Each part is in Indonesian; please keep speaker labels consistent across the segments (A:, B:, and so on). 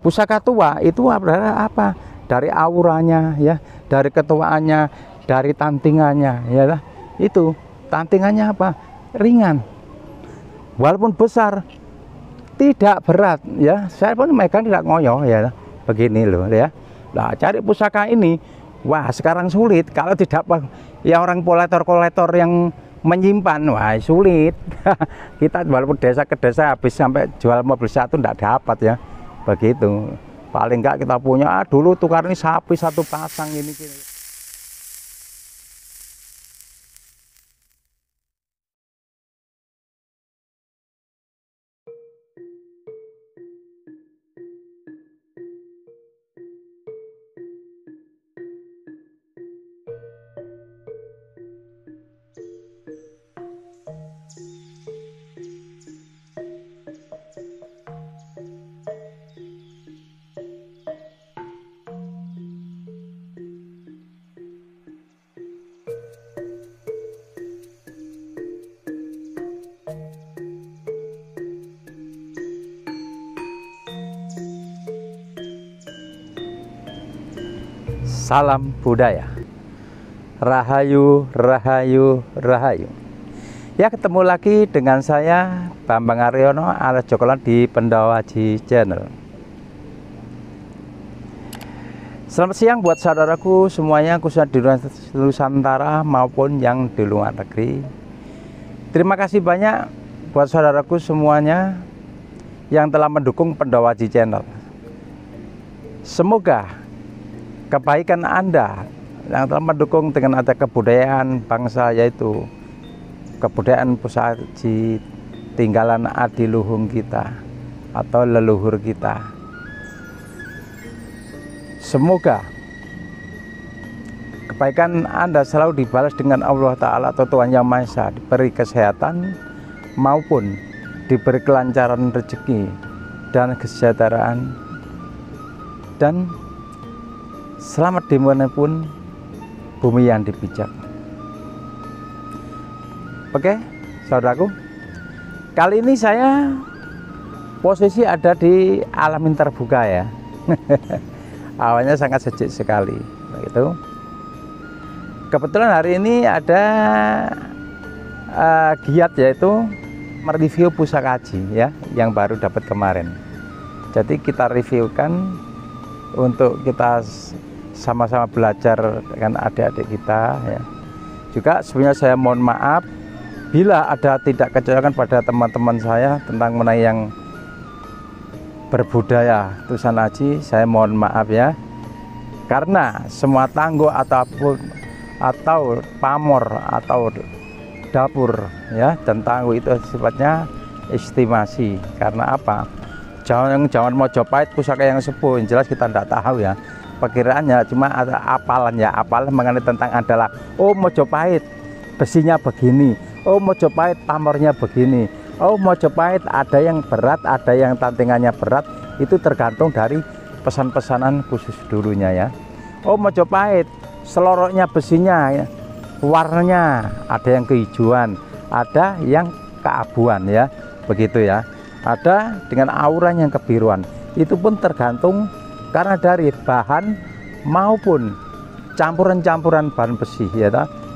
A: Pusaka tua itu adalah apa? Dari auranya ya, dari ketuaannya, dari tantingannya ya. Itu tantingannya apa? Ringan. Walaupun besar, tidak berat ya. Saya pun megang tidak ngoyo ya. Begini loh ya. Nah, cari pusaka ini, wah sekarang sulit. Kalau tidak ya orang kolektor yang menyimpan, wah sulit. Kita walaupun desa ke desa habis sampai jual mobil satu tidak dapat ya. Begitu. Paling enggak kita punya dulu tukar ini sapi satu pasang ini. Salam budaya. Rahayu, rahayu, rahayu. Ya, ketemu lagi dengan saya Bambang Aryono alias Jokolan di Pendawaji Channel. Selamat siang buat saudaraku semuanya, khususnya di Nusantara maupun yang di luar negeri. Terima kasih banyak buat saudaraku semuanya yang telah mendukung Pendawaji Channel. Semoga kebaikan Anda yang telah mendukung dengan ada kebudayaan bangsa, yaitu kebudayaan pusaji tinggalan adiluhung kita atau leluhur kita. Semoga kebaikan Anda selalu dibalas dengan Allah Ta'ala atau Tuhan Yang Maha Esa, diberi kesehatan maupun diberi kelancaran rezeki dan kesejahteraan, dan selamat dimanapun bumi yang dipijak. Oke, saudaraku, kali ini saya posisi ada di alam terbuka ya. Awalnya sangat sejuk sekali. Begitu. Kebetulan hari ini ada giat, yaitu mereview pusaka haji ya, yang baru dapat kemarin. Jadi kita reviewkan untuk kita sama-sama belajar dengan adik-adik kita ya. Juga sebenarnya saya mohon maaf bila ada tidak kecocokan pada teman-teman saya tentang mengenai yang berbudaya tulisan haji. Saya mohon maaf ya, karena semua tangguh atau pamor atau dapur ya dan tangguh itu sifatnya estimasi. Karena apa? Jangan Mojopahit pusaka yang sepuh, yang jelas kita tidak tahu ya. Perkiraannya cuma ada apalan mengenai tentang adalah, oh Mojopahit besinya begini, oh Mojopahit pamornya begini, oh Mojopahit ada yang berat, ada yang tantingannya berat. Itu tergantung dari pesan-pesanan khusus dulunya ya. Oh Mojopahit seloroknya besinya ya, warnanya ada yang kehijauan, ada yang keabuan ya, begitu ya. Ada dengan auranya yang kebiruan. Itu pun tergantung karena dari bahan maupun campuran-campuran bahan besi ya,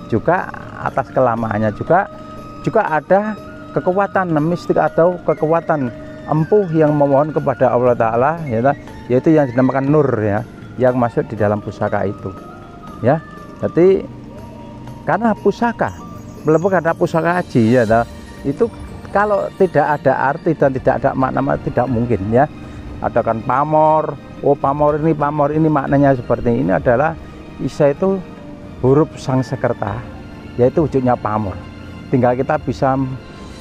A: juga atas kelamaannya, juga ada kekuatan mistik atau kekuatan empuh yang memohon kepada Allah Ta'ala ya, yaitu yang dinamakan nur ya, yang masuk di dalam pusaka itu ya. Jadi karena pusaka melebihi ada pusaka haji ya, itu kalau tidak ada arti dan tidak ada makna tidak mungkin ya. Ada kan pamor, oh pamor ini maknanya seperti ini, adalah Isa itu huruf Sangsekerta, yaitu wujudnya pamor. Tinggal kita bisa,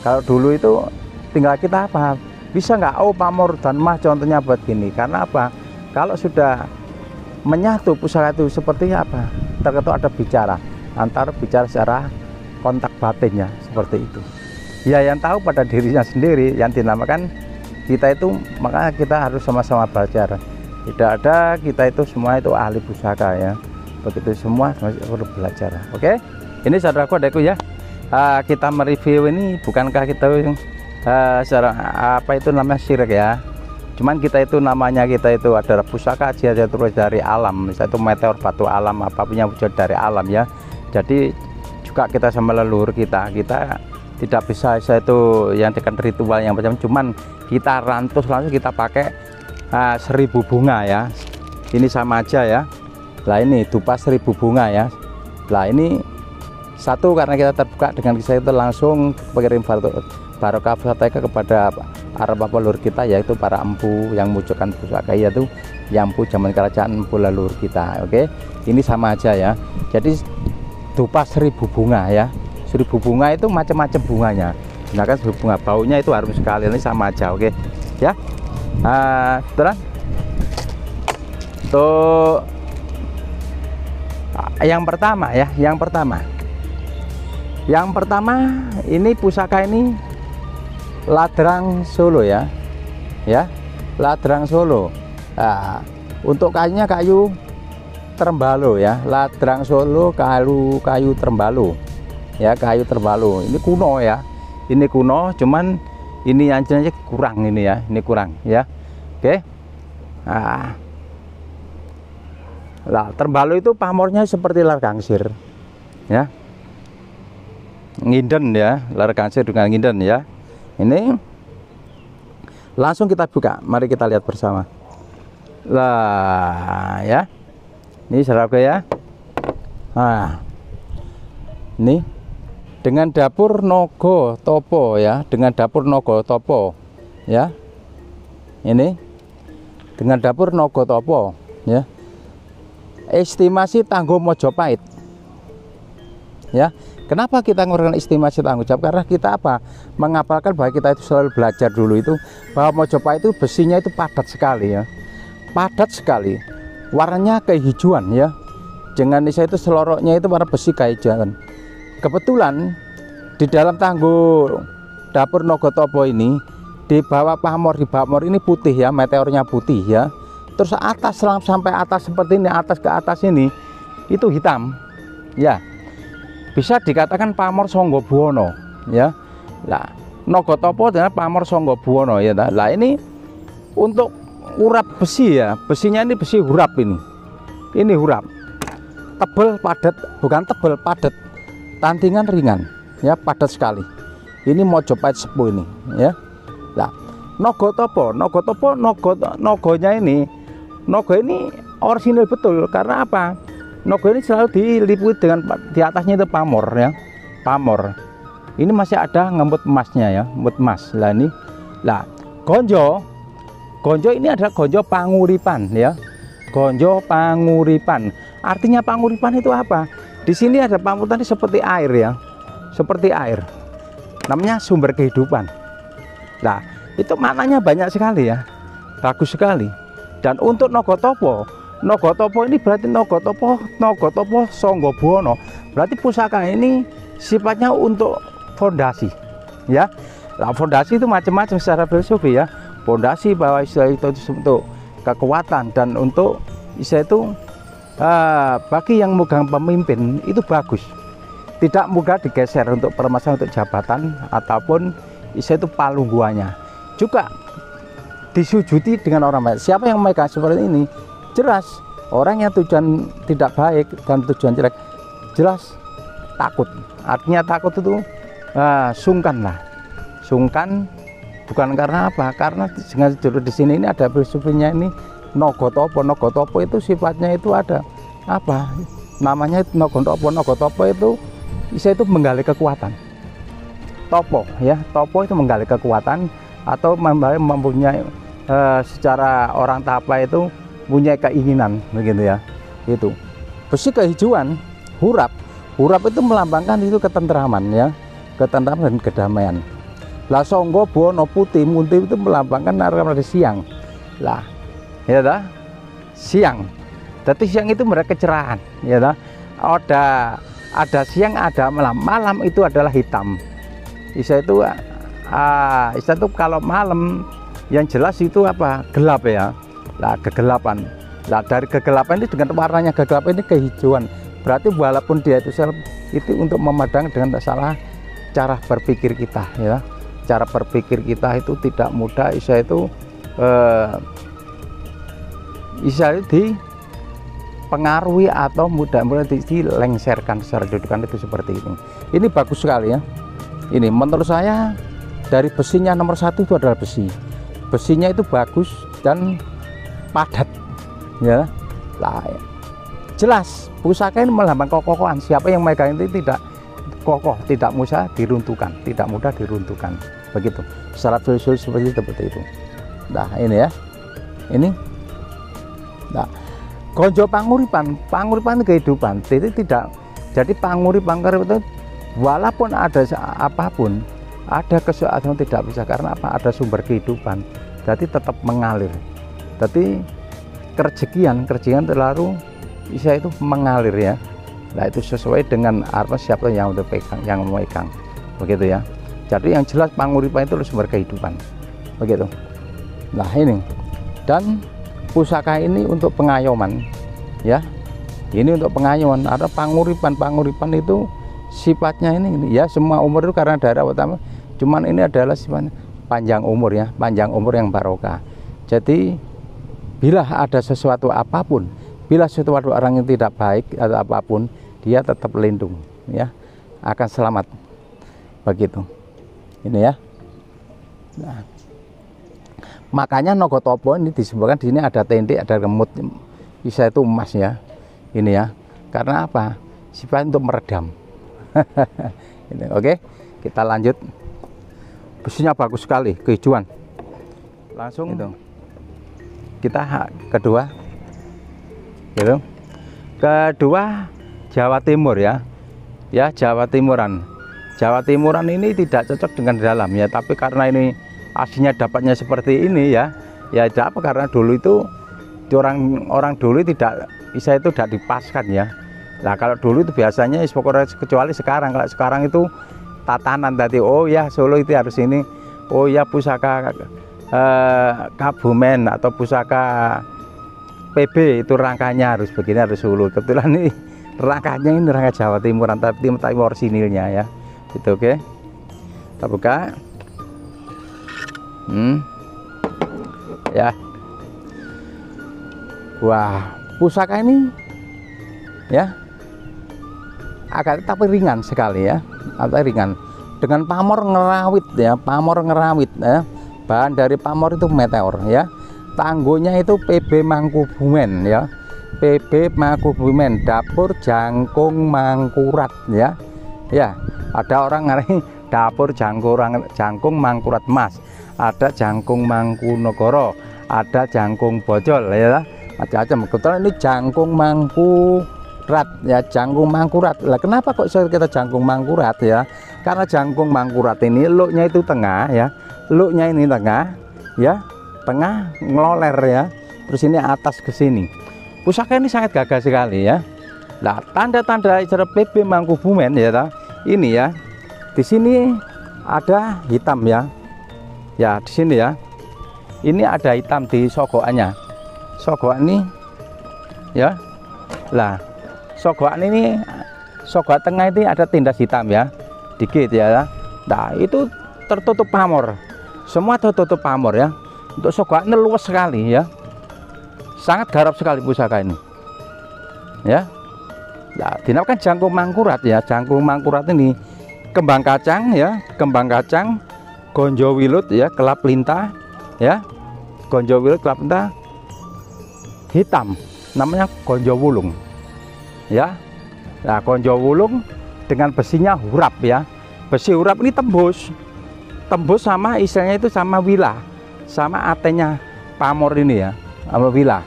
A: kalau dulu itu tinggal kita apa, bisa nggak, oh pamor dan mah contohnya buat gini. Karena apa? Kalau sudah menyatu pusaka itu seperti apa, terketuk ada bicara secara kontak batinnya seperti itu ya. Yang tahu pada dirinya sendiri yang dinamakan kita itu, makanya kita harus sama-sama belajar. Tidak ada kita itu semua itu ahli pusaka ya, begitu semua perlu belajar. Oke, ini saudaraku adekku ya, kita mereview ini bukankah kita secara apa itu namanya syirik ya, Cuman kita itu namanya kita itu adalah pusaka aja terus dari alam, misalnya itu meteor, batu alam, apapun yang wujud dari alam ya. Jadi juga kita sama leluhur kita tidak bisa saya itu yang dengan ritual yang macam, cuman kita rantus langsung kita pakai 1000 bunga ya. Ini sama aja ya. Lah ini dupa 1000 bunga ya. Lah ini satu karena kita terbuka dengan kisah itu langsung mengirim barokah fateka kepada para leluhur kita, yaitu para empu yang mewujudkan pusaka, yaitu yang empu zaman kerajaan, empu leluhur kita. Oke, ini sama aja ya. Jadi dupa 1000 bunga ya. 1000 bunga itu macam-macam bunganya. Gunakan 1000 bunga, baunya itu harum sekali. Ini sama aja, oke ya. Terus tuh yang pertama ya, yang pertama ini pusaka ini ladrang Solo ya, ladrang Solo. Nah, untuk kayunya kayu Trembalo ya, ladrang Solo, kayu Trembalo ya, kayu Trembalo. Ini kuno ya, ini kuno, cuman ini anjingnya kurang ini ya, ini kurang ya. Oke. Lah Trembalo itu pamornya seperti lar gangsir ya, nginden ya, lar gangsir dengan nginden ya. Ini langsung kita buka, mari kita lihat bersama. Lah ya, ini saudara ya. Nah, ini dengan dapur Nogo Topo ya, dengan dapur Nogo Topo ya. Ini dengan dapur Nogo Topo ya. Estimasi Tanggo Mojopahit ya. Kenapa kita ngurangkan estimasi tanggung jawab? Karena kita apa? Mengapalkan bahwa kita itu selalu belajar dulu itu bahwa Mojopahit itu besinya itu padat sekali ya, padat sekali, warnanya kehijauan ya. Jangan saya itu seloroknya itu warna besi kehijauan. Kebetulan di dalam tanggo dapur Nogo Topo ini di bawah pamor, di pamor ini putih ya, meteornya putih ya. Terus atas sampai atas seperti ini, atas ke atas ini itu hitam ya, bisa dikatakan pamor Sangga Buwana ya. Lah Nogo Topo dengan pamor Sangga Buwana ya. Lah ini untuk urap besi ya, besinya ini besi hurap ini hurap, tebel padat, bukan tebel padat, tantingan ringan ya, padat sekali. Ini Mojopahit sepuh ini ya. Lah Nogo Topo, nogonya ini, nogo ini orisinil betul. Karena apa? Nogo ini selalu diliputi dengan di atasnya itu pamor ya, pamor. Ini masih ada ngembut emasnya ya, ngembut emas. Lah ini, lah gonjo ini adalah gonjo panguripan ya, gonjo panguripan. Artinya panguripan itu apa? Di sini ada pamor tadi seperti air ya, seperti air. Namanya sumber kehidupan. Nah itu maknanya banyak sekali ya, bagus sekali. Dan untuk Nogo Topo ini berarti Nogo Topo Sangga Buwana. Berarti pusaka ini sifatnya untuk fondasi ya. Nah, fondasi itu macam-macam secara filosofi ya. Fondasi bahwa istilah itu untuk kekuatan, dan untuk istilah itu bagi yang megang pemimpin itu bagus. Tidak mudah digeser untuk permasalahan, untuk jabatan ataupun istilah itu palungguannya. Juga disujudi dengan orang baik. Siapa yang memegang seperti ini, jelas orang yang tujuan tidak baik dan tujuan jelek, jelas takut. Artinya takut itu sungkan lah, sungkan. Bukan karena apa? Karena dengan judul di sini ini ada filosofinya ini Nogo Topo. Nogo Topo itu sifatnya itu ada apa? Namanya Nogo Topo itu itu menggali kekuatan. Topo ya, Topo itu menggali kekuatan atau mempunyai secara orang Tapa itu punya keinginan begitu ya. Itu besi kehijauan, hurap itu melambangkan itu ketentraman ya, ketentraman dan kedamaian. Lah Sangga Buwana putih munti itu melambangkan arah siang. Lah ya dah, siang. Tapi siang itu mereka kecerahan ya dah. Ada siang, ada malam. Malam itu adalah hitam. Isa itu kalau malam yang jelas itu apa? Gelap ya. Lah kegelapan. Lah dari kegelapan itu dengan warnanya kegelapan ini kehijauan. Berarti walaupun dia itu untuk memadang dengan salah cara berpikir kita ya. Cara berpikir kita itu tidak mudah, Isa itu istilahnya dipengaruhi atau mudah-mudahan dilengserkan secara kedudukan itu seperti ini. Ini bagus sekali ya. Ini menurut saya dari besinya nomor satu itu adalah besi. Besinya itu bagus dan padat ya. Nah, jelas pusaka ini melambang kokohan. Siapa yang megang itu tidak kokoh, tidak mudah diruntuhkan, tidak mudah diruntuhkan. Begitu. Secara visual seperti itu. Nah, ini ya. Ini. Nah, Gonjo panguripan kehidupan. Jadi tidak. Jadi panguripan itu walaupun ada apapun, ada kesulitan tidak bisa karena apa? Ada sumber kehidupan. Jadi tetap mengalir. Jadi kerjekian terlalu bisa itu mengalir ya. Nah, itu sesuai dengan apa siapa yang udah pegang, yang memegang. Begitu ya. Jadi yang jelas panguripan itu sumber kehidupan. Begitu. Nah, ini. Dan pusaka ini untuk pengayoman ya. Ini untuk pengayoman. Ada panguripan itu sifatnya ini ya, semua umur itu karena daerah utama. Cuman ini adalah sifatnya panjang umur ya, panjang umur yang barokah. Jadi bila ada sesuatu apapun, bila sesuatu orang yang tidak baik atau apapun, dia tetap lindung ya, akan selamat. Begitu. Ini ya. Nah, makanya Nogotopo ini disebutkan di sini ada tendik, ada remut, bisa itu emas ya. Ini ya. Karena apa? Sifat untuk meredam. Ini, oke, kita lanjut. Besinya bagus sekali, kehijauan. Langsung itu. Kita kedua, gitu. Kedua Jawa Timur ya, Jawa Timuran. Jawa Timuran ini tidak cocok dengan dalam ya, tapi karena ini aslinya dapatnya seperti ini ya tidak apa, karena dulu itu orang dulu tidak bisa itu tidak dipaskan ya. Nah, kalau dulu itu biasanya pokoknya, kecuali sekarang, kalau sekarang itu tatanan tadi, oh ya Solo itu harus ini, oh ya pusaka Kabumen atau pusaka PB itu rangkanya harus begini, harus Solo. Kebetulan ini rangkanya ini rangka Jawa Timuran, tapi orsinilnya ya. Gitu, oke. Kita buka. Ya. Wah, pusaka ini ya agak tapi ringan sekali ya, atau ringan dengan pamor ngerawit ya, ya. Bahan dari pamor itu meteor ya. Tangguhnya itu PB Mangkubumen ya, PB Mangkubumen, dapur Jangkung Mangkurat ya. Ya, ada orang ngarani dapur Jangkung Mangkurat Mas, ada Jangkung Mangkunegoro, ada Jangkung Bojol ya, macam-macam. Kebetulan ini Jangkung Mangkurat ya, Jangkung Mangkurat. Lah kenapa kok kita Jangkung Mangkurat ya? Karena Jangkung Mangkurat ini looknya itu tengah ya, looknya ini tengah ya, tengah ngeloler ya, terus ini atas ke sini. Pusaka ini sangat gagah sekali ya. Nah, tanda-tanda istilah PB Mangkubumen ya, ini ya, di sini ada hitam ya, ya di sini ya, ini ada hitam di sogokannya, sogokan ini ya. Lah, sogokan ini, sogok tengah ini ada tindas hitam ya, dikit ya. Nah, itu tertutup pamor, semua tertutup pamor ya. Untuk sogokannya luas sekali ya, sangat garap sekali pusaka ini ya. Ya, dinamakan Jangkung Mangkurat ya. Jangkung Mangkurat ini kembang kacang ya, kembang kacang, gonjo wilut ya, kelap lintah ya, gonjo wilut kelap lintah hitam, namanya gonjo wulung ya. Nah, gonjo wulung dengan besinya hurap ya. Besi hurap ini tembus sama istilahnya itu sama wilah, sama atenya pamor ini ya, sama wilah.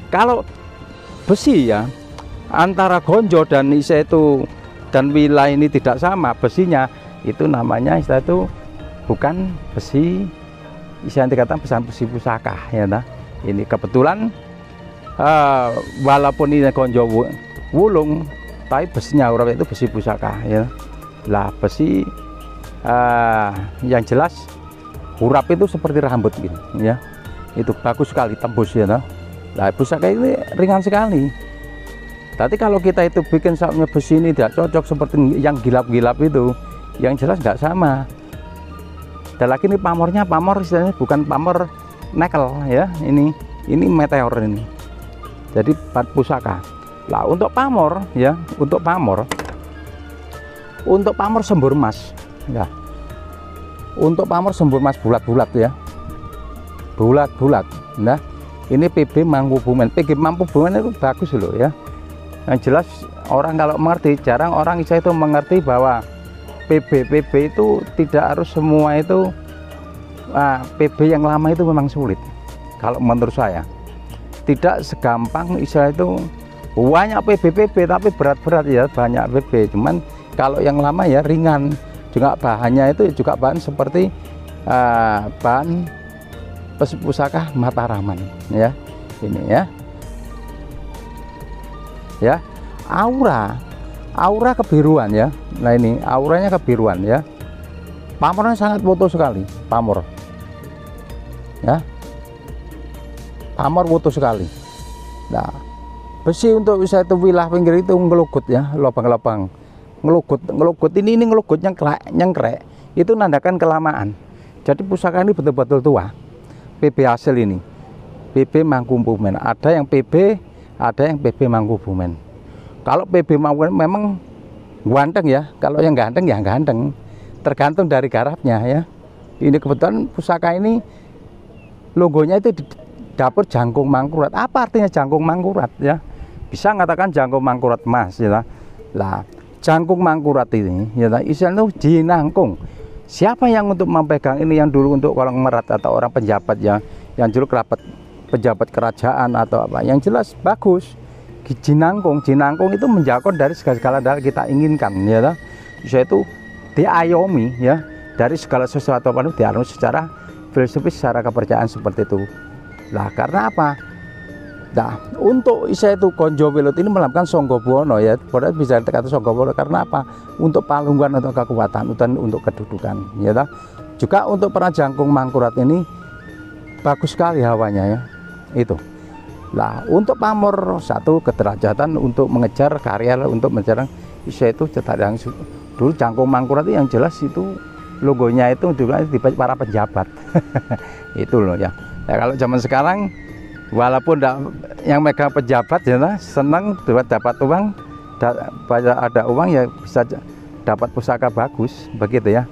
A: Kalau besi ya, antara gonjo dan istilah itu dan wilah ini tidak sama besinya, itu namanya istilah itu bukan besi, istilah dikatakan besi pusaka ya. Nah, ini kebetulan walaupun ini gonjo wulung, tapi besinya hurap itu besi pusaka ya. Lah, besi yang jelas hurap itu seperti rambut gitu ya, itu bagus sekali, tembus ya. Nah, pusaka ini ringan sekali. Tapi kalau kita itu bikin saatnya besi ini tidak cocok seperti yang gilap-gilap itu, yang jelas nggak sama. Dan lagi ini pamornya, pamor istilahnya bukan pamor nekel ya, ini meteor ini. Jadi pusaka. Lah untuk pamor ya, untuk pamor sembur emas ya. Untuk pamor sembur emas bulat-bulat ya. Bulat-bulat. Nah, ini PB Mangkubumen. PB Mangkubumen itu bagus loh ya. Yang jelas orang kalau mengerti, jarang orang bisa itu mengerti bahwa PB itu tidak harus semua itu PB yang lama itu memang sulit. Kalau menurut saya tidak segampang istilah itu banyak PB tapi berat-berat ya, banyak PB. Cuman kalau yang lama ya ringan, juga bahannya itu juga bahan seperti bahan pusaka Mataraman ya. Ini ya aura kebiruan ya. Nah ini auranya kebiruan ya. Pamornya sangat foto sekali, pamor ya, pamor foto sekali. Nah besi untuk bisa itu wilayah pinggir itu ngelugut ya, lubang-lubang ngelugut ini ngelugut nyengkrek itu nandakan kelamaan. Jadi pusaka ini betul-betul tua. PB hasil ini PB Mangkubumen, ada yang PB, ada yang PB Mangkubumen. Kalau PB Mangkubumen memang ganteng ya, kalau yang ganteng ya ganteng, tergantung dari garapnya ya. Ini kebetulan pusaka ini logonya itu di dapur Jangkung Mangkurat. Apa artinya Jangkung Mangkurat ya? Bisa mengatakan Jangkung Mangkurat Mas ya. Lah Jangkung Mangkurat ini ya istilahnya jinangkung. Siapa yang untuk memegang ini, yang dulu untuk orang merat atau orang pejabat ya, yang dulu kerabat pejabat kerajaan atau apa, yang jelas bagus. Jinangkung itu menjangkau dari segala hal kita inginkan ya. Bisa itu diayomi ya, dari segala sesuatu apa itu dialami secara filosofis, secara kepercayaan seperti itu. Lah karena apa? Nah untuk isa itu Konjo Wilut ini melakukan Songgobuwono ya, padahal bisa dikatakan Songgobuwono karena apa? Untuk palungguan, untuk kekuatan, untuk kedudukan ya. Juga untuk para Jangkung Mangkurat ini bagus sekali hawanya ya itu. Lah untuk pamor satu kederajatan untuk mengejar karya, untuk mengejar isa itu cetak yang dulu Jangkung Mangkurat itu yang jelas itu logonya itu juga di para pejabat itu loh ya. Nah, kalau zaman sekarang walaupun yang megang pejabat ya senang dapat uang, ada uang ya bisa dapat pusaka bagus begitu ya.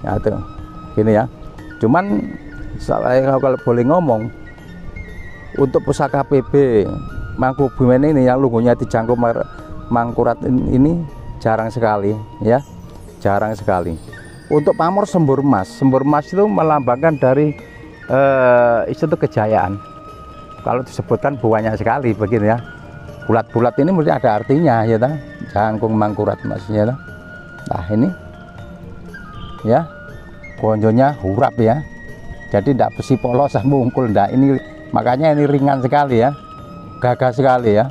A: Ya itu gini ya. Cuman saya kalau boleh ngomong, untuk pusaka PB Mangkubumen ini yang logonya di Jangkung Mangkurat ini jarang sekali ya, jarang sekali. Untuk pamor sembur emas itu melambangkan dari itu kejayaan. Kalau disebutkan banyak sekali begitu ya. Bulat-bulat ini mesti ada artinya ya ta? Jangkung Mangkurat maksudnya ta? Nah ini ya konjonya hurap ya. Jadi tidak besi polos mungkul ndak, ini makanya ini ringan sekali ya. Gagah sekali ya.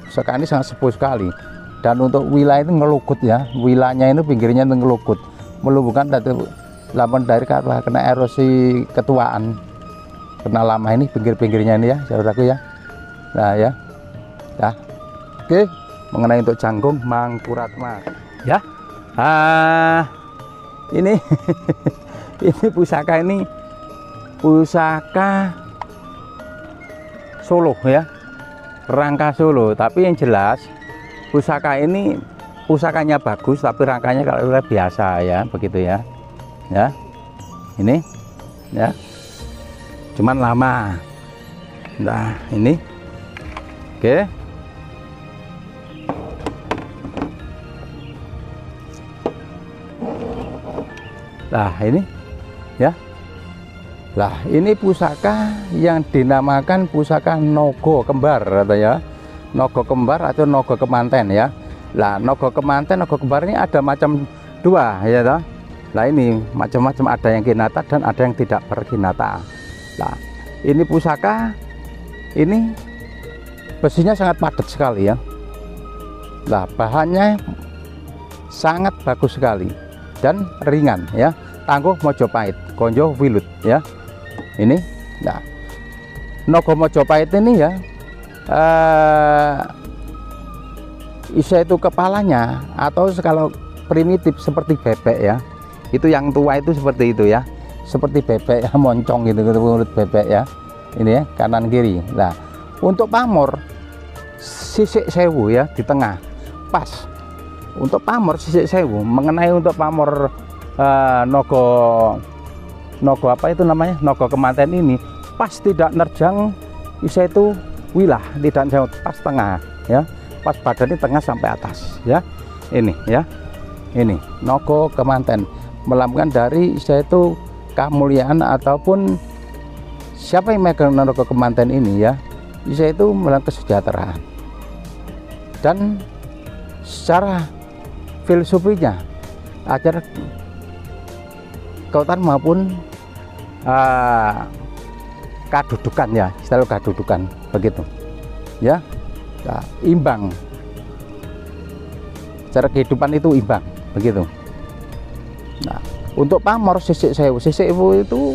A: Pusaka ini sangat sepuh sekali. Dan untuk wilayah itu ngelugut ya. Wilayahnya itu pinggirnya itu ngelugut. Melumpuhkan lapan dari kena erosi ketuaan. Kena lama ini pinggir-pinggirnya ini ya, saudaraku ya. Nah ya. Nah. Oke, mengenai untuk Jangkung Mangkurat Mas. Ya. Ini ini pusaka Solo ya. Rangka Solo, tapi yang jelas pusaka ini pusakanya bagus tapi rangkanya kalau udah biasa ya, begitu ya. Ya. Ini ya. Cuman lama. Nah, ini. Oke. Nah, ini ya. Lah, ini pusaka yang dinamakan pusaka Nogo Kembar katanya. Nogo Kembar atau Nogo Kemanten ya. Lah, Nogo Kemanten, Nogo Kembar ini ada macam dua ya toh. Lah ini macam-macam, ada yang kinata dan ada yang tidak berkinata. Nah, ini pusaka ini besinya sangat padat sekali ya. Nah, bahannya sangat bagus sekali dan ringan ya. Tangguh Mojopahit, Konjo Wilut ya. Ini, nah, Nogo Mojopahit ini ya, isa itu kepalanya atau kalau primitif seperti bebek ya. Itu yang tua itu seperti itu ya. seperti bebek ya, moncong gitu, mulut bebek ya. Ini ya, kanan kiri. Nah, untuk pamor sisik sewu ya di tengah pas. Untuk pamor sisik sewu, mengenai untuk pamor nogo apa itu namanya, nogo kemanten ini pas tidak nerjang bisa itu wilah, tidak jauh, pas tengah ya, pas badannya tengah sampai atas ya. Ini ya, ini nogo kemanten melambangkan dari saya itu kemuliaan ataupun siapa yang megang nogo kemanten ini ya, bisa itu melambangkan kesejahteraan. Dan secara filosofinya ajar kekuatan maupun kedudukan ya, istilah kedudukan begitu ya. Nah, imbang, cara kehidupan itu imbang begitu. Nah, untuk pamor sisik sewu itu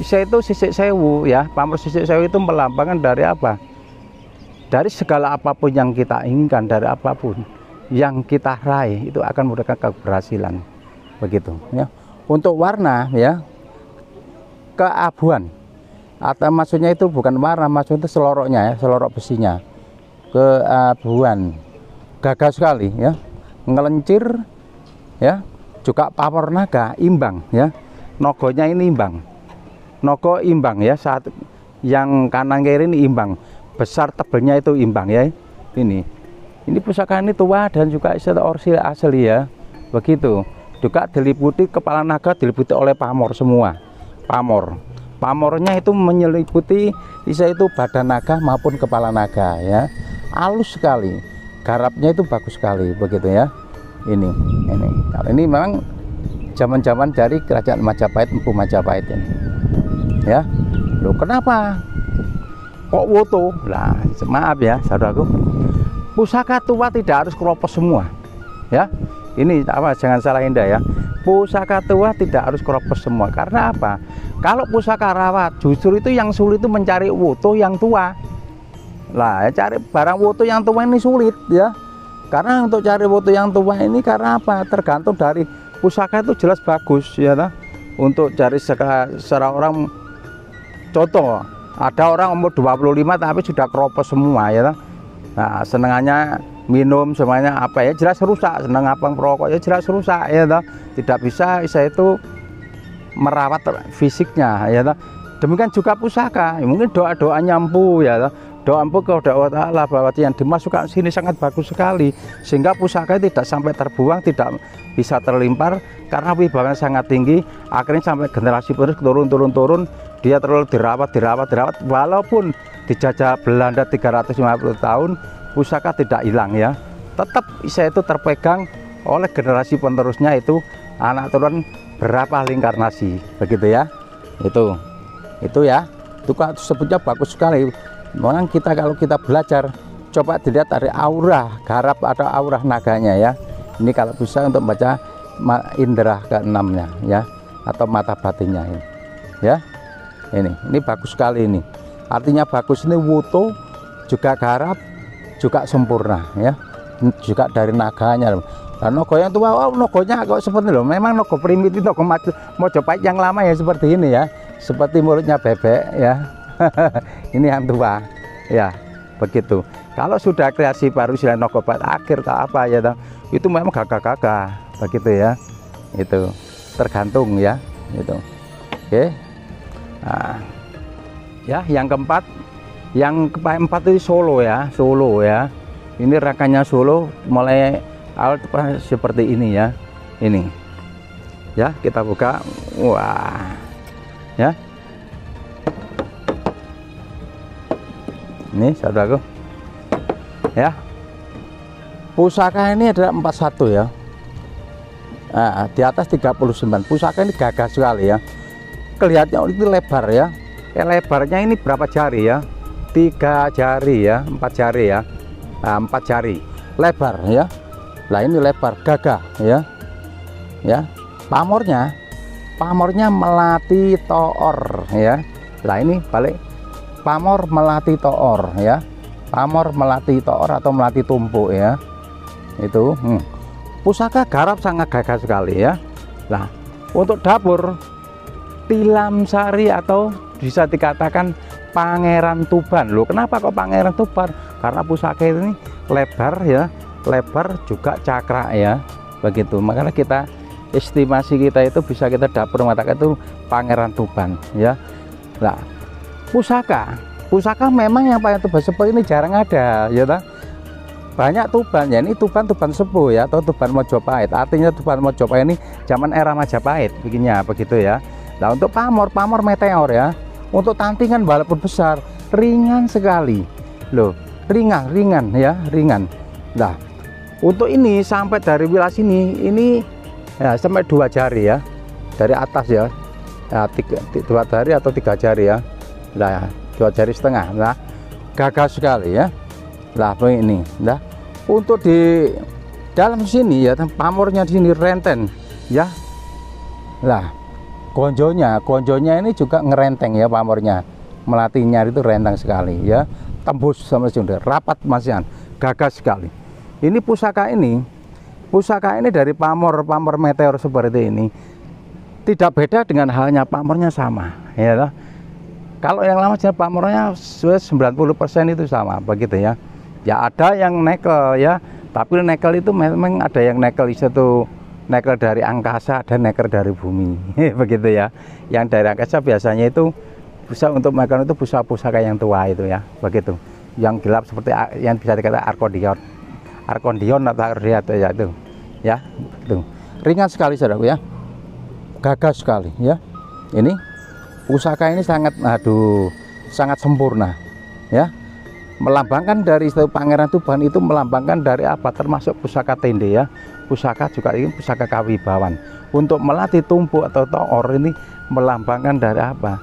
A: sisik sewu ya, pamor sisik sewu itu melambangkan dari apa, dari segala apapun yang kita inginkan, dari apapun yang kita raih itu akan memberikan keberhasilan begitu ya. Untuk warna ya, keabuan, atau maksudnya itu bukan warna, maksudnya itu seloroknya ya, selorok besinya keabuan, gagah sekali ya, ngelencir ya. Juga pamor naga imbang ya, nogonya ini imbang, nogo imbang ya, saat yang kanan kiri ini imbang, besar tebelnya itu imbang ya. Ini pusaka ini tua dan juga istilah orsil asli ya begitu. Juga diliputi kepala naga, diliputi oleh pamor semua. Pamornya itu menyeliputi bisa itu badan naga maupun kepala naga ya, halus sekali, garapnya itu bagus sekali begitu ya. Ini kalau ini memang zaman-zaman dari kerajaan Majapahit, Empu Majapahit ini ya. Loh, kenapa kok woto? Lah maaf ya saudaraku, pusaka tua tidak harus keropos semua ya. Ini apa, jangan salah indah ya, pusaka tua tidak harus keropos semua. Karena apa? Kalau pusaka rawat justru itu yang sulit itu mencari woto yang tua. Lah cari barang woto yang tua ini sulit ya. Karena untuk cari woto yang tua ini karena apa? Tergantung dari pusaka itu jelas bagus ya nah? Untuk cari secara orang, contoh ada orang umur 25 tapi sudah keropos semua ya nah? Nah, senengannya minum semuanya apa ya, jelas rusak. Seneng apa merokok ya jelas rusak ya nah? Tidak bisa saya itu merawat fisiknya ya nah? Demikian juga pusaka ya, mungkin doa nyampu ya nah? Doa ampuh kepada Allah Ta'ala bahwa yang dimasukkan sini sangat bagus sekali, sehingga pusaka tidak sampai terbuang, tidak bisa terlimpar karena wibawanya sangat tinggi. Akhirnya sampai generasi penerus turun, dia terlalu dirawat. Walaupun dijajah Belanda 350 tahun, pusaka tidak hilang ya, tetap bisa itu terpegang oleh generasi penerusnya, itu anak turun berapa inkarnasi begitu ya. Itu ya, itu kan sebutnya bagus sekali. Memang kita kalau kita belajar, coba dilihat dari aura garap atau aura naganya ya. Ini kalau bisa untuk baca indera keenamnya ya, atau mata batinnya ini ya. Ini bagus sekali ini. Artinya bagus ini wuto, juga garap, juga sempurna ya. Juga dari naganya. Nah, nogo yang tua, oh nogonya kok seperti loh. Memang nogo primitif, nogo Majapahit yang lama ya seperti ini ya. Seperti mulutnya bebek ya. Ini yang tua ya begitu. Kalau sudah kreasi baru istilah nogo akhir atau apa ya itu memang gagah-gagah begitu ya. Itu tergantung ya itu. Oke. Nah, ya yang keempat itu Solo ya, ini rangkanya Solo mulai awal seperti ini ya. Ini ya, kita buka. Wah ya, ini saudaraku ya, pusaka ini ada 41 ya. Nah, di atas 39. Pusaka ini gagah sekali ya, kelihatannya itu lebar ya. Lebarnya ini berapa jari ya? 3 jari ya, 4 jari ya. Nah, 4 jari lebar ya. Nah ini lebar, gagah ya. Ya, pamornya melati toor ya. Nah ini balik, pamor melati toor ya, pamor melati toor atau melati tumpuk ya. Itu pusaka garap sangat gagah sekali ya. Nah untuk dapur Tilam Sari atau bisa dikatakan Pangeran Tuban. Loh, kenapa kok Pangeran Tuban? Karena pusaka ini lebar ya, lebar juga cakra ya, begitu. Makanya kita estimasi kita itu bisa kita dapur mengatakan itu Pangeran Tuban ya. Nah, pusaka memang yang pakai Tuban sepuh ini jarang ada ya ta? Banyak Tuban ya, ini Tuban sepuh ya, atau Tuban Mojopahit. Artinya Tuban Mojopahit ini zaman era Majapahit begini begitu ya. Nah, untuk pamor meteor ya, untuk tantingan walaupun besar ringan sekali loh, ringan ya, ringan. Nah, untuk ini sampai dari wilayah sini ini ya sampai 2 jari ya, dari atas ya, 2 jari atau 3 jari ya. Nah, 2 jari setengah. Nah, gagah sekali ya. Nah, begini. Nah, untuk di dalam sini ya, pamornya di sini renten ya. Nah, konjonya ini juga ngerenteng ya, pamornya melatinya itu renteng sekali ya, tembus sama sini, rapat masihan, gagah sekali. Ini pusaka ini dari pamor meteor seperti ini tidak beda dengan halnya pamornya sama ya. Kalau yang lama jenis pamornya 90% itu sama begitu ya. Ya ada yang nekel ya, tapi nekel itu memang ada yang nekel itu nekel dari angkasa, ada nekel dari bumi begitu ya. Yang dari angkasa biasanya itu bisa untuk makan itu pusaka yang tua itu ya, begitu. Yang gelap seperti yang bisa dikatakan arkondion atau ardiat ya itu ya, itu ringan sekali saudaraku ya, gagah sekali ya. Ini pusaka ini sangat sangat sempurna ya, melambangkan dari Pangeran Tuban itu melambangkan dari apa, termasuk pusaka tende ya. Pusaka juga ini pusaka kawibawan. Untuk melatih tumpuk atau toor ini melambangkan dari apa,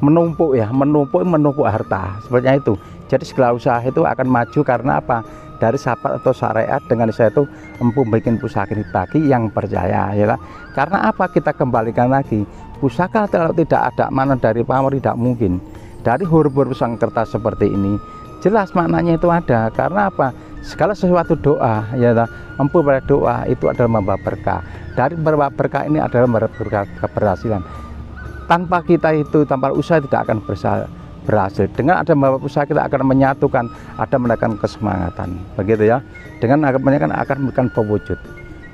A: menumpuk ya, menumpuk harta sepertinya itu. Jadi segala usaha itu akan maju karena apa, dari sahabat atau syariat dengan saya itu empu bikin pusaka ini bagi yang percaya ya. Karena apa, kita kembalikan lagi, pusaka kalau tidak ada mana dari pamor tidak mungkin. Dari huruf-huruf Sangkertas seperti ini jelas maknanya itu ada. Karena apa, segala sesuatu doa ya, empu pada doa itu adalah membawa berkah. Dari membawa berkah ini adalah membawa berkah keberhasilan. Tanpa kita itu, tanpa usaha tidak akan berhasil. Dengan ada membawa usaha kita akan menyatukan, ada menaikkan kesemangatan begitu ya. Dengan akan memberikan pewujud.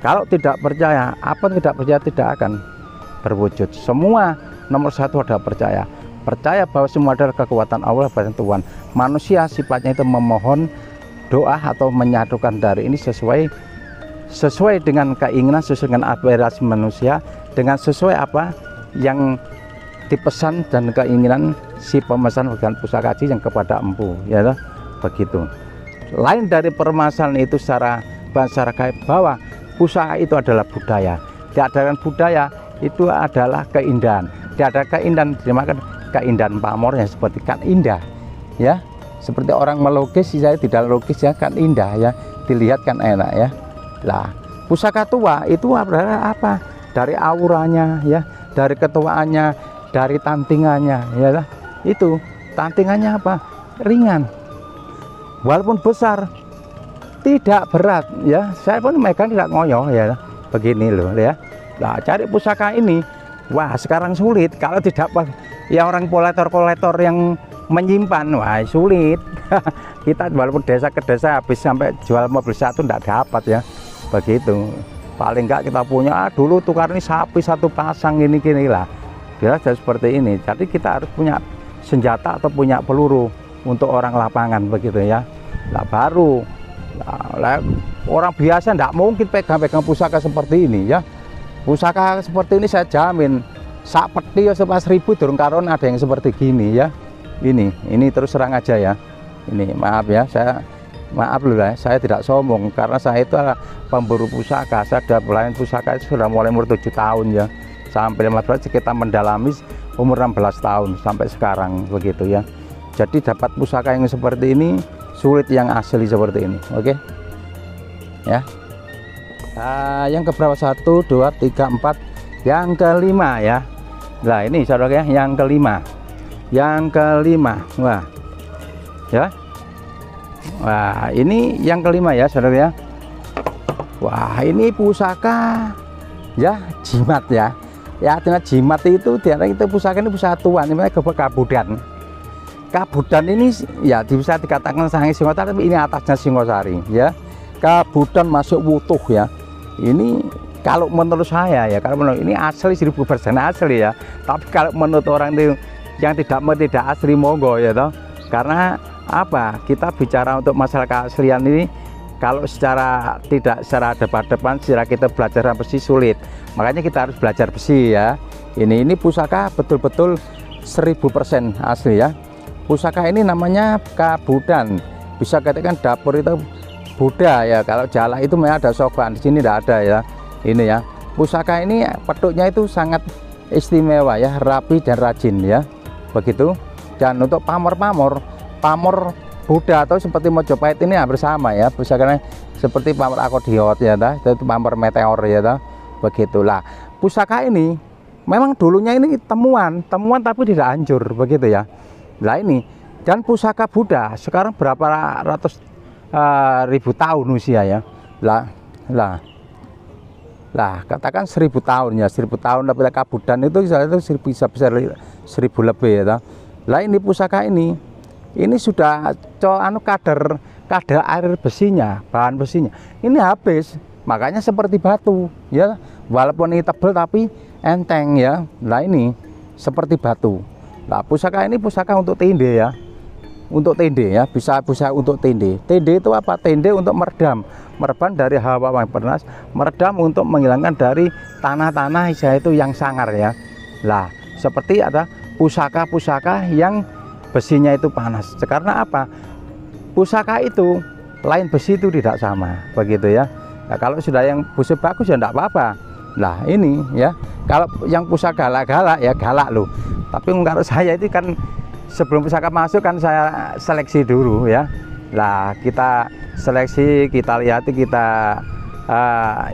A: Kalau tidak percaya, apa yang tidak percaya tidak akan berwujud. Semua nomor satu adalah percaya bahwa semua adalah kekuatan Allah dan Tuhan. Manusia sifatnya itu memohon doa atau menyatukan dari ini sesuai dengan keinginan, sesuai dengan aspirasi manusia, dengan sesuai apa yang dipesan dan keinginan si pemesan dengan pusaka haji yang kepada empu ya begitu. Lain dari permasalahan itu secara gaib bahwa pusaka itu adalah budaya. Diadakan budaya itu adalah keindahan. Diadakan keindahan, dimakan keindahan pamornya seperti kan indah ya. Seperti orang melukis, saya tidak lukis ya, kan indah ya, dilihat kan enak ya. Lah, pusaka tua itu adalah apa? Dari auranya ya, dari ketuaannya, dari tantingannya ya. Itu tantingannya apa? Ringan. Walaupun besar, tidak berat ya. Saya pun megang tidak ngoyo ya. Begini loh ya. Nah, cari pusaka ini, wah sekarang sulit kalau tidak ya orang kolektor yang menyimpan, wah sulit. Kita walaupun desa ke desa habis sampai jual mobil satu tidak dapat ya, begitu. Paling enggak kita punya dulu tukar ini sapi satu pasang ini lah, biar seperti ini. Jadi kita harus punya senjata atau punya peluru untuk orang lapangan begitu ya. Nah, baru orang biasa tidak mungkin pegang pusaka seperti ini ya. Pusaka seperti ini saya jamin sak peti ya 1000 durung karon ada yang seperti gini ya. Ini terus terang aja ya. Ini maaf ya, maaf loh ya, saya tidak sombong karena saya itu adalah pemburu pusaka. Saya sudah pelayan pusaka itu sudah mulai umur 7 tahun ya, sampai 15 kita mendalami umur 16 tahun sampai sekarang begitu ya. Jadi dapat pusaka yang seperti ini sulit, yang asli seperti ini. Oke ya. Nah, yang keberapa, 1 2 3 4, yang kelima ya. Nah ini saudara ya, yang kelima. Wah ya, wah ini yang kelima ya saudara ya. Wah ini pusaka ya, jimat ya. ya dengan jimat itu pusaka ini pusaka tua, namanya Kabudan. Kabudan ini ya bisa dikatakan Sanghe Singosari, tapi ini atasnya Singosari ya. Kabudan masuk wutuh ya. Ini kalau menurut saya ya, kalau menurut ini asli 1000% asli ya. Tapi kalau menurut orang itu yang tidak asli monggo ya toh. Karena apa? Kita bicara untuk masalah keaslian ini, kalau secara secara depan secara kita belajar besi sulit. Makanya kita harus belajar besi ya. Ini pusaka betul-betul 1000% asli ya. Pusaka ini namanya Kabudan. Bisa katakan dapur itu Buddha ya. Kalau Jalak itu memang ada soban, di sini tidak ada ya. Ini ya. Pusaka ini petuknya itu sangat istimewa ya, rapi dan rajin ya. Begitu. Dan untuk pamor Buddha atau seperti Mojopahit ini hampir sama ya. Pusakanya seperti pamor Akodiot ya, itu pamor meteor ya. Begitulah. Pusaka ini memang dulunya ini temuan tapi tidak hancur begitu ya. Nah ini, dan pusaka Buddha sekarang berapa ratus ribu tahun usia ya. Lah katakan 1000 tahun ya, 1000 tahun, tapi Kabudan itu bisa 1000 lebih ya. Lah ini pusaka ini sudah kadar air besinya, bahan besinya ini habis, makanya seperti batu ya, walaupun ini tebal tapi enteng ya. Nah ini seperti batu. Nah pusaka ini pusaka untuk tende ya, bisa untuk tende. Tende itu apa? Tende untuk meredam dari hawa yang panas, meredam untuk menghilangkan dari tanah-tanah itu yang sangar ya. Lah seperti ada pusaka-pusaka yang besinya itu panas. Karena apa? Pusaka itu lain besi itu tidak sama begitu ya. Nah, kalau sudah yang besi bagus ya enggak apa-apa. Nah ini ya, kalau yang pusaka galak ya galak loh. Tapi kalau saya itu kan sebelum pusaka masuk kan saya seleksi dulu ya. Nah kita seleksi, kita lihat,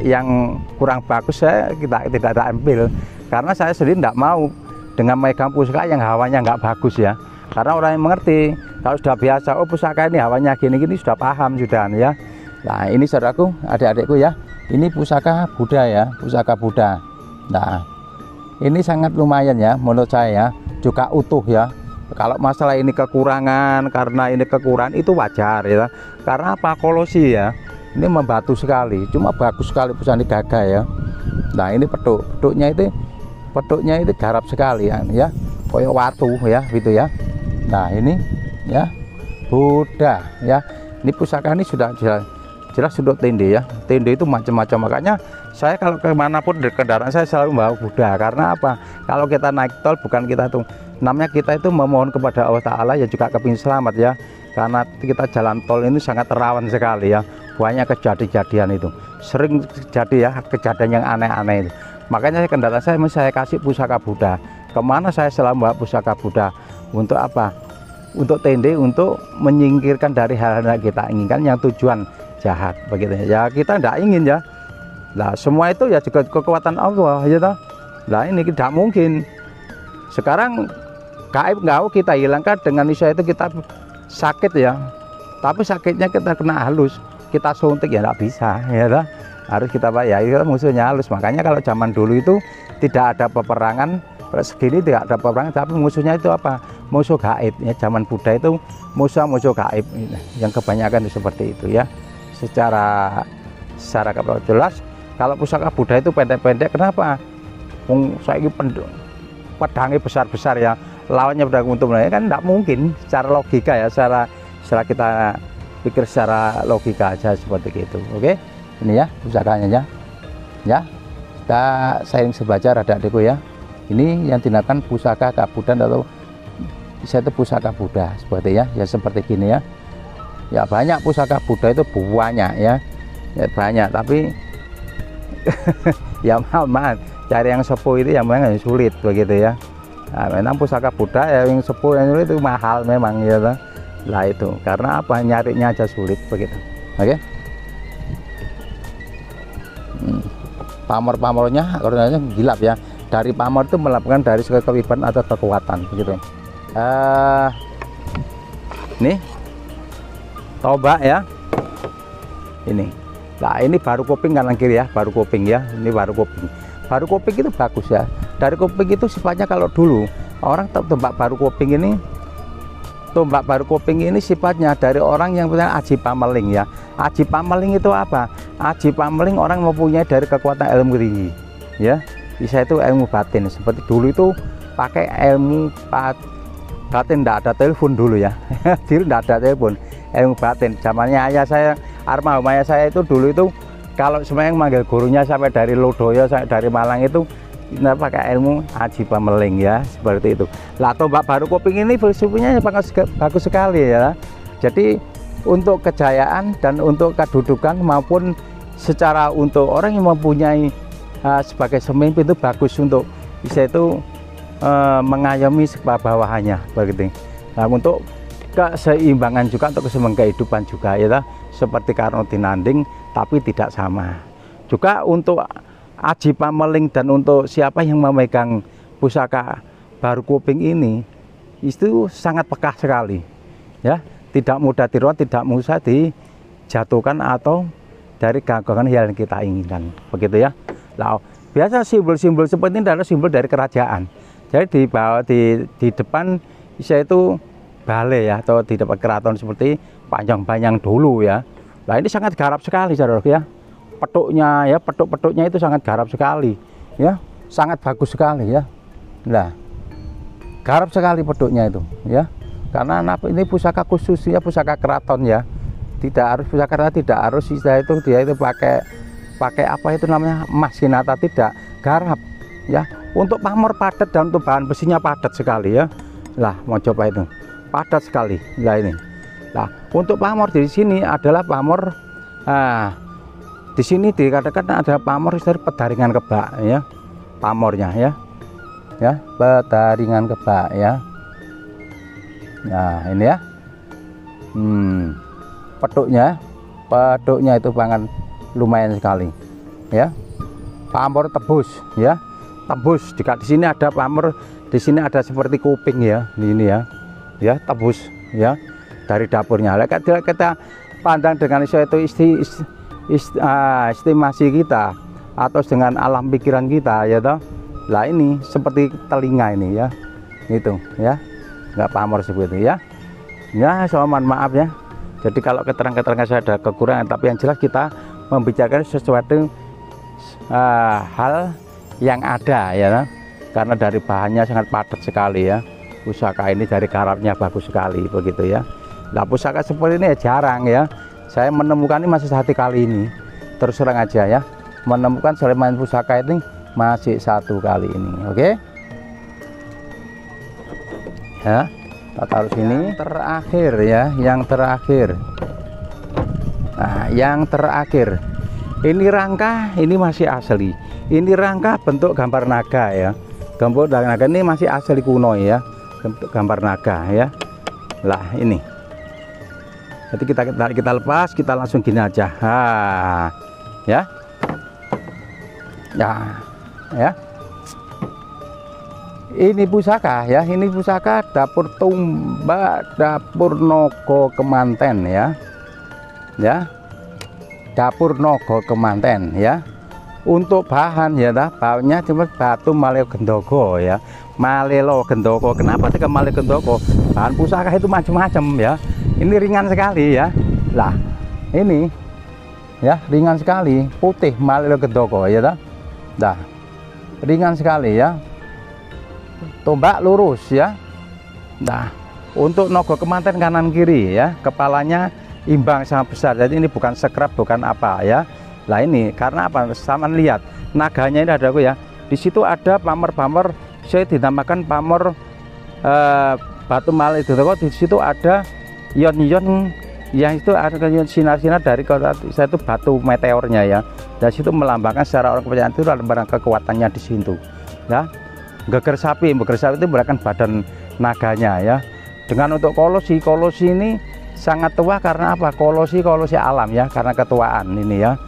A: yang kurang bagus kita tidak ambil, karena saya sendiri tidak mau dengan megang pusaka yang hawanya nggak bagus ya. Karena orang yang mengerti, kalau sudah biasa, oh pusaka ini hawanya gini-gini, sudah paham sudah ya. Nah ini saudaraku, adik-adikku ya, ini pusaka Buddha ya, pusaka Buddha. Nah ini sangat lumayan ya menurut saya, juga utuh ya. Kalau masalah ini kekurangan, karena ini kekurangan itu wajar ya. Karena apa? Kolosi ya, ini membatu sekali, cuma bagus sekali pusaka ini gagah ya. Nah ini petuknya itu garap sekali ya, koyo watu ya gitu ya. Nah ini ya Buddha ya. Ini pusaka ini sudah jelas untuk tende ya. Tende itu macam-macam, makanya saya kalau kemanapun di kendaraan saya selalu membawa Buddha. Karena apa? Kalau kita naik tol, bukan kita itu namanya, kita itu memohon kepada Allah Ta'ala ya, juga kepingin selamat ya. Karena kita jalan tol ini sangat rawan sekali ya, banyak kejadian itu, sering terjadi ya kejadian yang aneh-aneh itu. Makanya kendaraan saya kasih pusaka Buddha. Kemana saya selalu membawa pusaka Buddha. Untuk apa? Untuk tende, untuk menyingkirkan dari hal-hal yang kita inginkan, yang tujuan jahat begitu ya. Kita tidak ingin ya. Nah semua itu ya juga kekuatan Allah ya toh. Nah ini tidak mungkin. Sekarang gaib nggak kita hilangkan dengan isu itu, kita sakit ya, tapi sakitnya kita kena halus, kita suntik ya nggak bisa ya toh. Harus kita bayar, ya, musuhnya halus. Makanya kalau zaman dulu itu tidak ada peperangan segini, tidak ada peperangan, tapi musuhnya itu apa? Musuh gaib ya. Zaman Buddha itu musuh gaib yang kebanyakan itu seperti itu ya. Secara jelas kalau pusaka Buddha itu pendek-pendek. Kenapa? Saya ini pedangnya besar-besar ya, lawannya pedang untuk kan tidak mungkin secara logika ya, secara kita pikir secara logika aja seperti itu. Oke, ini ya pusakanya ya, kita sharing sebelajar adik-adikku ya. Ini yang dinamakan pusaka Kabudan atau bisa itu pusaka Buddha seperti ya seperti gini ya. Ya banyak pusaka Buddha itu banyak ya banyak, tapi ya maaf cari yang sepuh itu yang memang sulit begitu ya. Nah, memang pusaka Buddha ya yang sepuh yang sulit itu mahal memang ya. Lah itu karena apa? Nyarinya aja sulit begitu. Oke. Pamor-pamornya karena gilap ya. Dari pamor itu melakukan dari kewibawan atau kekuatan begitu. Nih tombak ya. Ini. Nah ini baru kuping kanan kiri ya, baru kuping ya. Ini baru kuping. Baru kuping itu bagus ya. dari kuping itu sifatnya, kalau dulu orang tombak baru kuping ini, sifatnya dari orang yang punya aji pameling ya. Aji pameling itu apa? Aji pameling orang mempunyai dari kekuatan ilmu tinggi ya, bisa itu ilmu batin. Seperti dulu itu pakai ilmu batin, tidak ada telepon dulu ya. Dulu tidak ada telepon, ilmu batin. Zamannya ayah saya, almarhum ayah saya itu dulu itu kalau semuanya manggil gurunya sampai dari Lodoyo, sampai dari Malang itu kita pakai ilmu aji pameling ya, seperti itu. Lah tombak baru kuping ini filosofinya bagus sekali ya. Jadi untuk kejayaan dan untuk kedudukan maupun secara untuk orang yang mempunyai sebagai pemimpin itu bagus, untuk bisa itu mengayomi bawahannya begitu. Nah, untuk keseimbangan juga, untuk keseimbangan kehidupan juga ya, seperti Karno Tinanding tapi tidak sama. Juga untuk aji pameling dan untuk siapa yang memegang pusaka baru kuping ini itu sangat peka sekali ya, tidak mudah tiruan, tidak mudah dijatuhkan atau dari gangguan yang kita inginkan begitu ya. Nah, biasa simbol-simbol seperti ini adalah simbol dari kerajaan. Jadi di bawah, di depan bisa itu balai ya, atau di depan keraton seperti Panjang-Panjang dulu ya. Nah, ini sangat garap sekali saudara ya. Petuknya ya, petuk-petuknya itu sangat garap sekali ya, sangat bagus sekali ya. Nah, garap sekali petuknya itu ya, karena ini pusaka khususnya pusaka keraton ya, tidak harus pusaka, tidak harus istilah itu dia itu pakai apa itu namanya emas sinata, tidak, garap ya. Untuk pamor padat dan untuk bahan besinya padat sekali ya. Lah, mau coba itu padat sekali. Nah ini, nah untuk pamor di sini adalah pamor, di sini dikatakan ada pamor dari Pedaringan Kebak ya, pamornya ya, Pedaringan Kebak ya. Nah ini ya, petuknya itu banget lumayan sekali ya. Pamor tebus ya, tebus. Di sini ada pamor, di sini ada seperti kuping ya, ini ya, tebus ya dari dapurnya. Kalau kita pandang dengan itu estimasi kita atau dengan alam pikiran kita ya toh. Lah ini seperti telinga ini ya, itu ya, nggak pamor seperti itu ya. Ya, saya mohon maaf ya. Jadi kalau keterangan saya ada kekurangan, tapi yang jelas kita membicarakan sesuatu hal yang ada ya, karena dari bahannya sangat padat sekali ya. Pusaka ini dari garapnya bagus sekali begitu ya. Nah, pusaka seperti ini ya jarang ya. Saya menemukan ini masih satu kali ini. Terus terang aja ya, menemukan Sleman pusaka ini masih satu kali ini. Oke. Ya, kita taruh sini. Yang terakhir ya, yang terakhir. Nah, yang terakhir. Ini rangka, ini masih asli. Ini rangka bentuk gambar naga ya. Gambar naga ini masih asli kuno ya. Bentuk gambar naga ya. Lah ini. Jadi kita lepas, kita langsung gini aja. Ya. Ya. Ini pusaka ya, ini pusaka dapur Tumbak, dapur Nogo Kemanten ya. Ya. Dapur Nogo Kemanten ya. Untuk bahan ya, bahannya cuma batu Maleo Gendogo ya. Maleo Gendogo. Kenapa sih Maleo Gendogo? Bahan pusaka itu macam-macam ya. Ini ringan sekali ya. Lah, ini ya ringan sekali, putih Maleo Gendogo ya dah. Dah. Ringan sekali ya. Tombak lurus ya. Nah, untuk Nogo Kemanten kanan kiri ya, kepalanya imbang sangat besar. Jadi ini bukan scrap, bukan apa ya. Lah ini karena apa? Sama lihat naganya ini ada aku ya. Di situ ada pamor-pamor, saya dinamakan pamor batu Maleo Gendogo. Di situ ada ion-ion yang itu ada sinar-sinar dari saya itu batu meteornya ya. Dari situ melambangkan secara orang kepercayaan itu ada barang kekuatannya di situ. Ya. Geger sapi itu merupakan badan naganya ya. Dengan untuk kolosi ini sangat tua karena apa? Kolosi alam ya, karena ketuaan ini ya.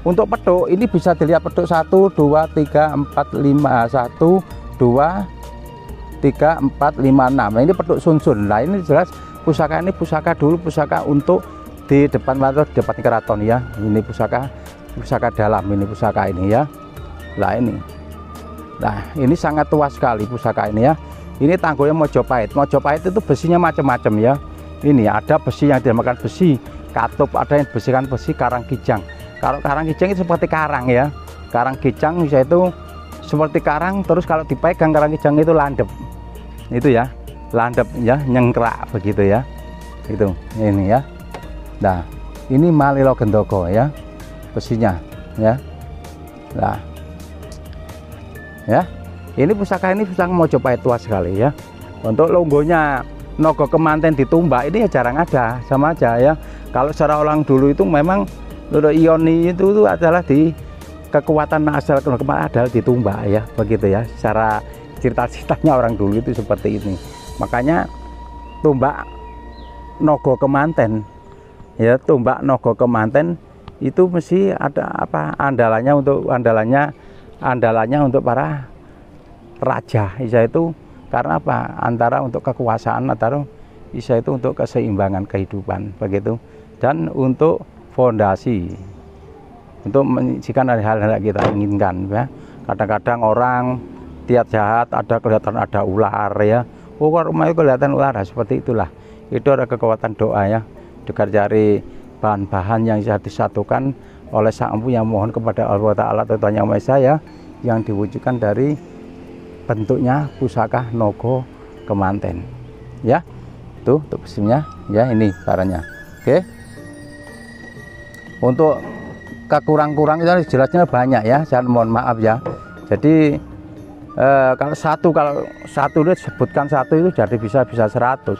A: Untuk petuk ini bisa dilihat petuk 1 2 3 4 5 1 2 3 4 5 6. Nah, ini petuk sunsun. Nah, ini jelas pusaka ini pusaka dulu, pusaka untuk di depan depan keraton ya. Ini pusaka dalam, ini pusaka ini ya. Nah, ini Nah, ini sangat tua sekali pusaka ini ya. Ini tanggonya Mojopahit. Mojopahit itu besinya macam-macam ya. Ini ada besi yang dinamakan besi katup, ada yang besikan besi karang kijang. Kalau karang kijang itu seperti karang ya. Karang kijang bisa itu seperti karang, terus kalau dipegang karang kijang itu landep. Itu ya, landep ya, nyengkrak begitu ya. Itu ini ya. Nah, ini Malilo Gendoko ya. Besinya ya. Nah, ya, ini pusaka Mojopahit tua sekali ya. Untuk logonya Nogo Kemanten ditumbak ini ya jarang ada, sama aja ya. Kalau secara orang dulu itu memang Ioni itu adalah di kekuatan asal Kemanten adalah ditumbak ya, begitu ya. Secara cerita-ceritanya orang dulu itu seperti ini. Makanya tumbak Nogo Kemanten ya, tumbak Nogo Kemanten itu mesti ada apa andalannya untuk para raja Isa itu, karena apa, antara untuk kekuasaan atau Isa itu untuk keseimbangan kehidupan begitu, dan untuk fondasi untuk menyaksikan hal-hal yang kita inginkan ya. Kadang-kadang orang tiap jahat ada kelihatan ada ular ya, oh rumah itu kelihatan ular, seperti itulah, itu ada kekuatan doa ya, juga cari bahan-bahan yang bisa disatukan oleh Sang Empu yang mohon kepada Allah Ta'ala Tuhan Yang Maha Esa ya, yang diwujudkan dari bentuknya pusaka Nogo Kemanten ya. Tuh untuk besinya ya, ini barangnya. Oke, untuk kekurang-kurang itu jelasnya banyak ya, saya mohon maaf ya. Jadi kalau satu itu sebutkan satu itu jadi bisa 100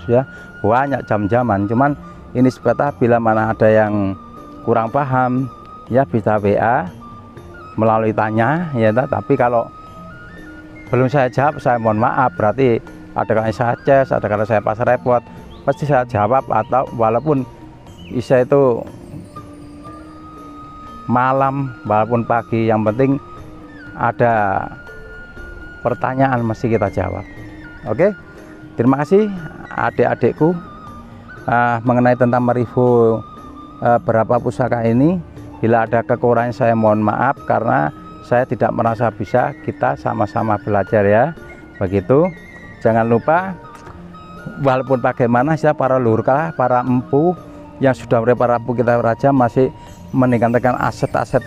A: ya, banyak jam-jaman. Cuman ini sebatas bila mana ada yang kurang paham ya bisa WA melalui tanya ya. Tapi kalau belum saya jawab saya mohon maaf, berarti ada kalau saya ces, ada kalau saya pas repot, pasti saya jawab, atau walaupun Isa itu malam walaupun pagi, yang penting ada pertanyaan mesti kita jawab. Oke, terima kasih adik-adikku mengenai tentang mereview berapa pusaka ini. Bila ada kekurangan saya mohon maaf, karena saya tidak merasa bisa, kita sama-sama belajar ya, begitu. Jangan lupa walaupun bagaimana saya para leluhur para empu yang sudah para empu kita raja masih meningkatkan aset-aset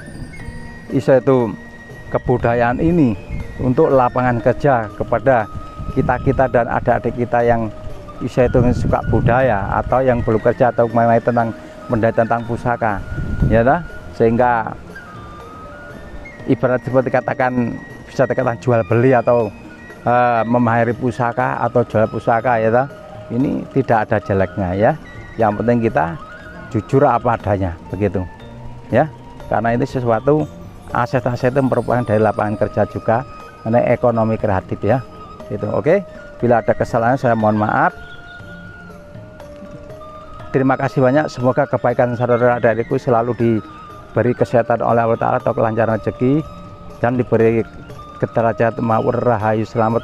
A: Isa itu kebudayaan ini untuk lapangan kerja kepada kita dan adik-adik kita yang Isa itu suka budaya atau yang belum kerja atau mengenai tentang pusaka ya dah, sehingga ibarat seperti bisa dikatakan jual beli atau memahiri pusaka atau jual pusaka ya dah. Ini tidak ada jeleknya ya, yang penting kita jujur apa adanya begitu ya, karena ini sesuatu aset-aset itu merupakan dari lapangan kerja juga, mengenai ekonomi kreatif ya itu. Oke, bila ada kesalahan saya mohon maaf. Terima kasih banyak, semoga kebaikan saudara adikku selalu diberi kesehatan oleh Allah Ta'ala atau kelancaran rezeki, dan diberi kedarajat mawur rahayu selamat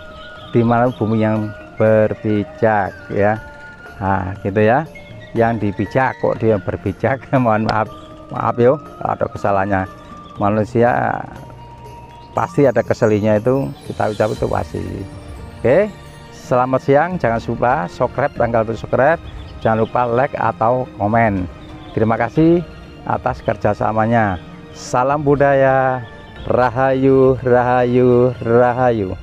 A: di mana bumi yang berpijak ya. Nah gitu ya, yang dipijak kok dia berpijak. Mohon maaf yo ada kesalahannya, manusia pasti ada keselinya, itu kita ucap itu pasti. Oke, selamat siang, jangan lupa subscribe, tanggal subscribe, jangan lupa like atau komen. Terima kasih atas kerjasamanya. Salam budaya, rahayu, rahayu, rahayu.